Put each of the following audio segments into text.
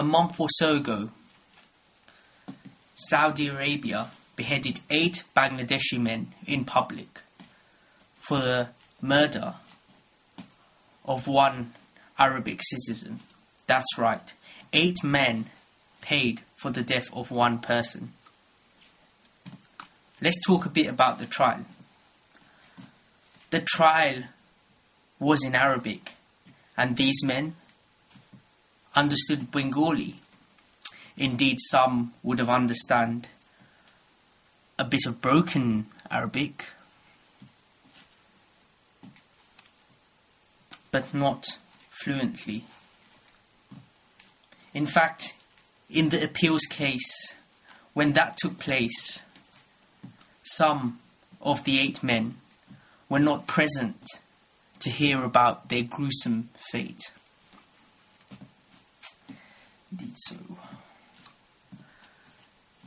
a month or so ago, Saudi Arabia beheaded 8 Bangladeshi men in public for the murder of one Arabic citizen. That's right, 8 men paid for the death of one person. Let's talk a bit about the trial. The trial was in Arabic, and these men understood Bengali. Indeed, some would have understood a bit of broken Arabic, but not fluently. In fact, in the appeals case, when that took place, some of the 8 men were not present to hear about their gruesome fate. Indeed so.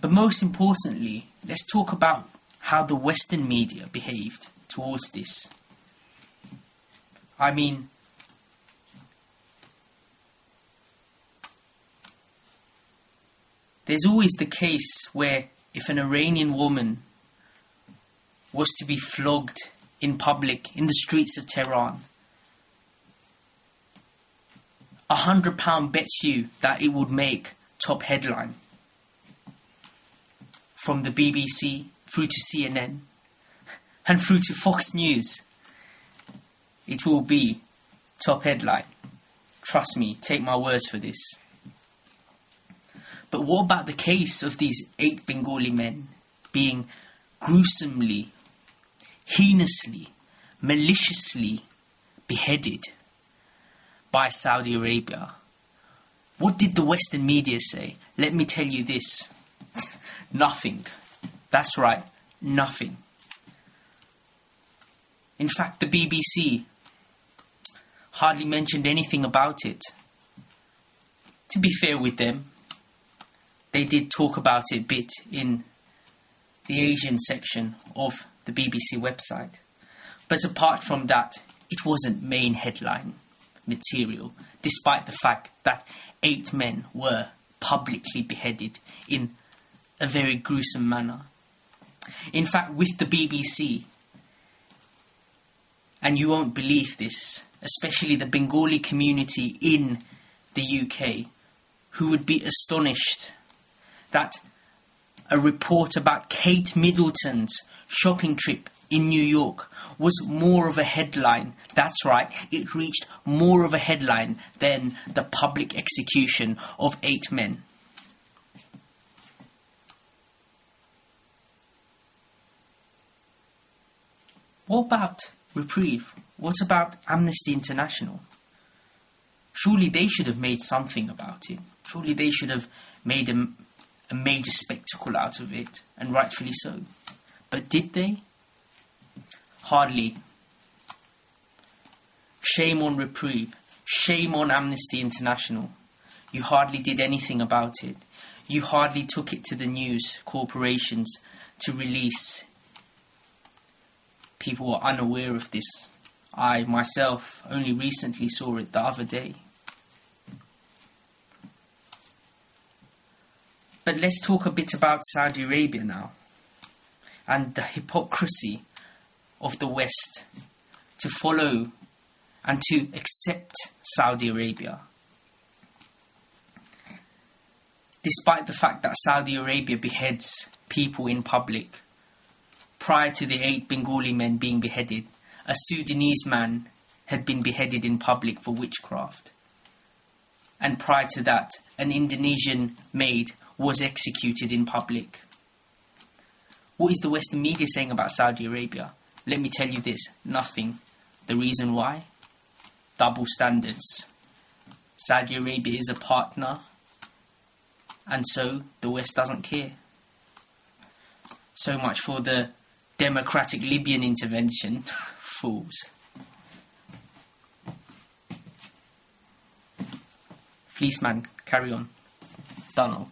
But most importantly, let's talk about how the Western media behaved towards this. I mean, there's always the case where if an Iranian woman was to be flogged in public in the streets of Tehran, £100 bets you that it would make top headline. From the BBC through to CNN and through to Fox News, it will be top headline. Trust me, take my words for this. But what about the case of these 8 Bengali men being gruesomely, heinously, maliciously beheaded by Saudi Arabia? What did the Western media say? Let me tell you this. Nothing. That's right, nothing. In fact, the BBC hardly mentioned anything about it. To be fair with them, they did talk about it a bit in the Asian section of the BBC website. But apart from that, it wasn't main headline material, despite the fact that 8 men were publicly beheaded in a very gruesome manner. In fact, with the BBC, and you won't believe this, especially the Bengali community in the UK, who would be astonished that a report about Kate Middleton's shopping trip in New York was more of a headline. That's right, it reached more of a headline than the public execution of 8 men. What about Reprieve? What about Amnesty International? Surely they should have made something about it. Surely they should have made a major spectacle out of it, and rightfully so. But did they? Hardly. Shame on Reprieve. Shame on Amnesty International. You hardly did anything about it. You hardly took it to the news corporations to release. People were unaware of this. I, myself, only recently saw it the other day. But let's talk a bit about Saudi Arabia now, and the hypocrisy of the West to follow and to accept Saudi Arabia. Despite the fact that Saudi Arabia beheads people in public, prior to the 8 Bengali men being beheaded, a Sudanese man had been beheaded in public for witchcraft. And prior to that, an Indonesian maid was executed in public. What is the Western media saying about Saudi Arabia? Let me tell you this, nothing. The reason why? Double standards. Saudi Arabia is a partner, and so the West doesn't care. So much for the democratic Libyan intervention. Fools. Fleeceman, carry on. Dunno.